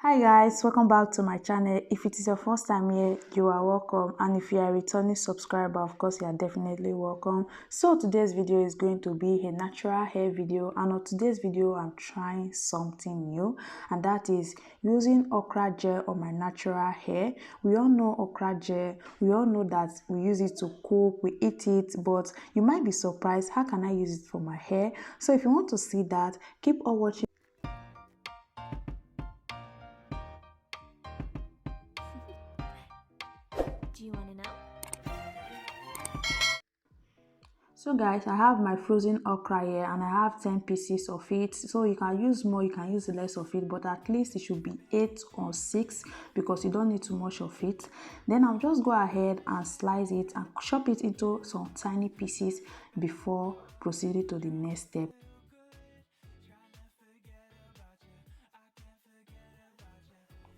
Hi guys, welcome back to my channel. If it is your first time here, you are welcome, and if you are a returning subscriber, of course you are definitely welcome. So today's video is going to be a natural hair video, and on today's video I'm trying something new, and that is using okra gel on my natural hair. We all know okra gel, we all know that we use it to cook, we eat it, but you might be surprised, how can I use it for my hair? So if you want to see that, keep on watching. Do you want to know? So guys, I have my frozen okra here and I have 10 pieces of it. So you can use more, you can use less of it, but at least it should be 8 or 6 because you don't need too much of it. Then I'll just go ahead and slice it and chop it into some tiny pieces before proceeding to the next step.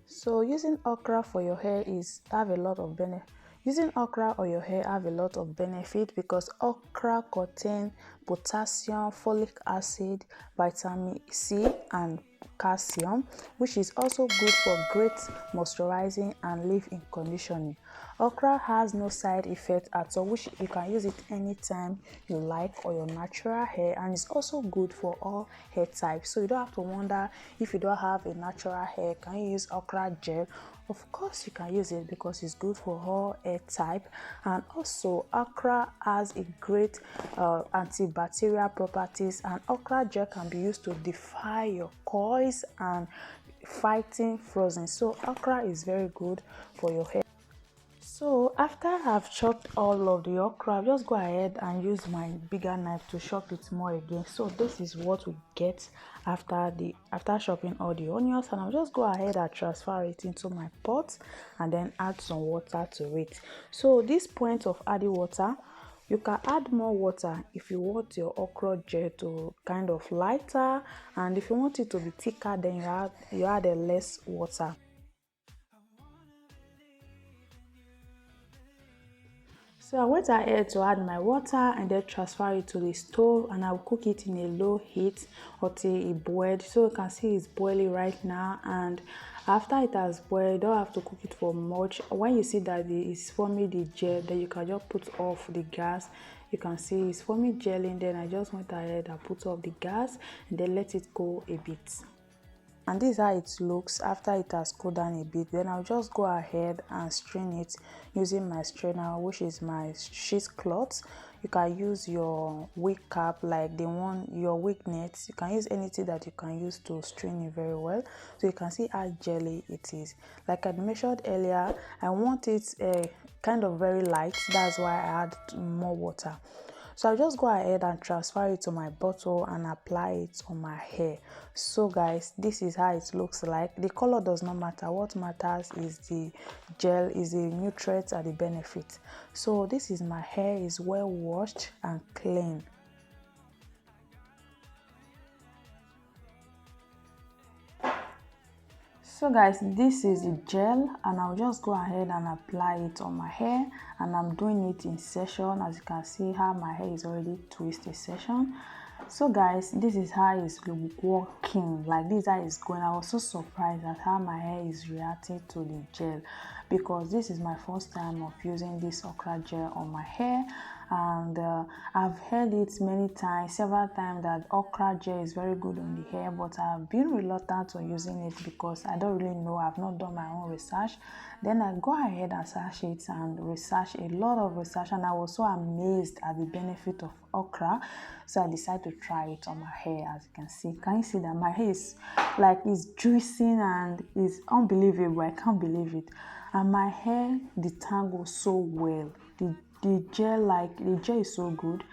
So using okra for your hair have a lot of benefit. Using okra on your hair have a lot of benefit because okra contains potassium, folic acid, vitamin C, and calcium, which is also good for great moisturizing and leave-in conditioning. Okra has no side effect at all, which you can use it anytime you like on your natural hair, and it's also good for all hair types. So you don't have to wonder if you don't have a natural hair, can you use okra gel? Of course you can use it because it's good for all hair type, and also okra has a great antibacterial properties, and okra gel can be used to defy your coils and fighting frozen. So okra is very good for your hair. So after I've chopped all of the okra, I'll just go ahead and use my bigger knife to chop it more again. So this is what we get after chopping all the onions, and I'll just go ahead and transfer it into my pot and then add some water to it. So this point of adding water, you can add more water if you want your okra gel to kind of lighter, and if you want it to be thicker, then you add a less water. So I went ahead to add my water and then transfer it to the stove, and I'll cook it in a low heat until it boiled. So you can see it's boiling right now, and after it has boiled, you don't have to cook it for much. When you see that it's forming the gel, then you can just put off the gas. You can see it's forming gelling. Then I just went ahead and put off the gas and then let it go a bit. And this is how it looks after it has cooled down a bit. Then I'll just go ahead and strain it using my strainer, which is my cheesecloth. You can use your wig cap, like the one, your wig nets. You can use anything that you can use to strain it very well. So you can see how jelly it is. Like I mentioned earlier, I want it kind of very light. That's why I add more water. So I'll just go ahead and transfer it to my bottle and apply it on my hair. So guys, this is how it looks like. The color does not matter. What matters is the gel, is the nutrients and the benefit. So this is my hair, is well washed and clean. So guys, this is the gel, and I'll just go ahead and apply it on my hair, and I'm doing it in section. As you can see how my hair is already twisted section. So guys, this is how it's working, like this is how it's going. I was so surprised at how my hair is reacting to the gel, because this is my first time of using this okra gel on my hair, and I've heard it several times that okra gel is very good on the hair, but I've been reluctant on using it because I don't really know, I've not done my own research. Then I go ahead and search it and research a lot of research, and I was so amazed at the benefit of okra, so I decided to try it on my hair. As you can you see that my hair is like it's juicing and it's unbelievable. I can't believe it. And my hair detangles so well. The gel is so good,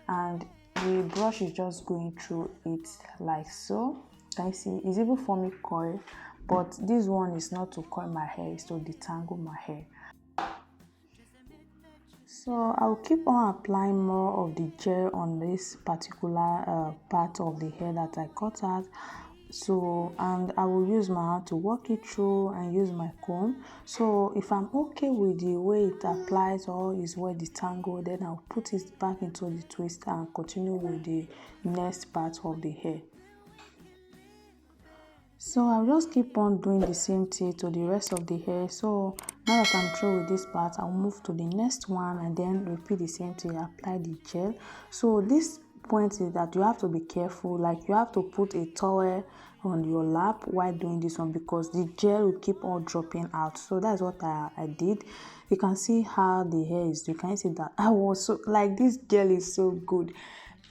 and the brush is just going through it like so. Can you see it's even forming coil, but this one is not to coil my hair, it's to detangle my hair. So I'll keep on applying more of the gel on this particular part of the hair that I cut out. So, and I will use my hand to work it through and use my comb. So if I'm okay with the way it applies or is well detangled, then I'll put it back into the twister and continue with the next part of the hair. So I'll just keep on doing the same thing to the rest of the hair. So now that I'm through with this part, I'll move to the next one and then repeat the same thing, apply the gel. So this point is that you have to be careful, like you have to put a towel on your lap while doing this one because the gel will keep on dropping out. So that's what I did. You can see how the hair is. You can see that I was so like, this gel is so good.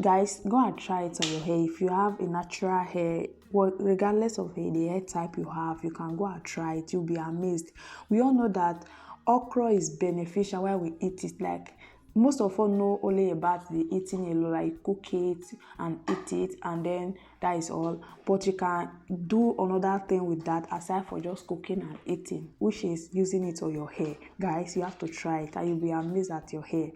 Guys, go and try it on your hair. If you have a natural hair, well, regardless of the hair type you have, you can go and try it. You'll be amazed. We all know that okra is beneficial while we eat it. Like, most of us know only about the eating alone, like cook it and eat it, and then that is all. But you can do another thing with that aside for just cooking and eating, which is using it on your hair. Guys, you have to try it and you'll be amazed at your hair.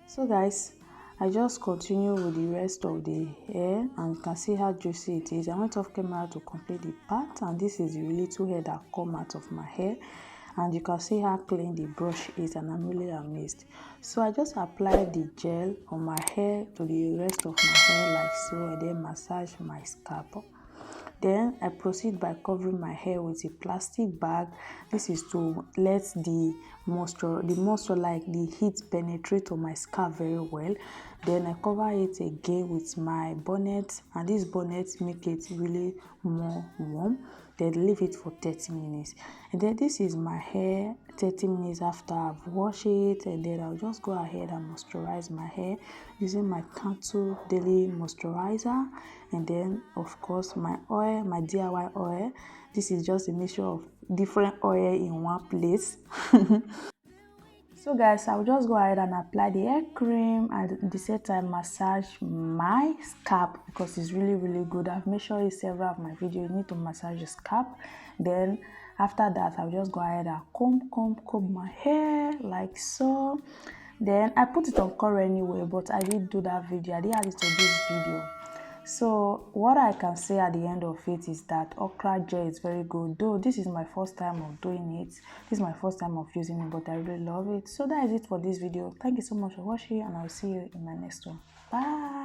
So guys, I just continue with the rest of the hair and you can see how juicy it is. I went off camera to complete the part and this is the little hair that come out of my hair and you can see how clean the brush is and I'm really amazed. So I just applied the gel on my hair to the rest of my hair like so and then massage my scalp. Then I proceed by covering my hair with a plastic bag. This is to let the moisture like the heat penetrate on my scalp very well. Then I cover it again with my bonnet and this bonnet make it really more warm. Then leave it for 30 minutes. And then this is my hair 30 minutes after I've washed it, and then I'll just go ahead and moisturize my hair using my Cantu daily moisturizer, and then of course my oil, my DIY oil. This is just a mixture of different oil in one place. So guys, I'll just go ahead and apply the hair cream and at the same time massage my scalp because it's really good. I've made sure in several of my videos you need to massage the scalp. Then after that, I'll just go ahead and comb my hair like so. Then I put it on curl anyway, but I didn't do that video. I didn't add it to this video. So what I can say at the end of it is that okra gel is very good. Though this is my first time of doing it. This is my first time of using it, but I really love it. So that is it for this video. Thank you so much for watching and I'll see you in my next one. Bye.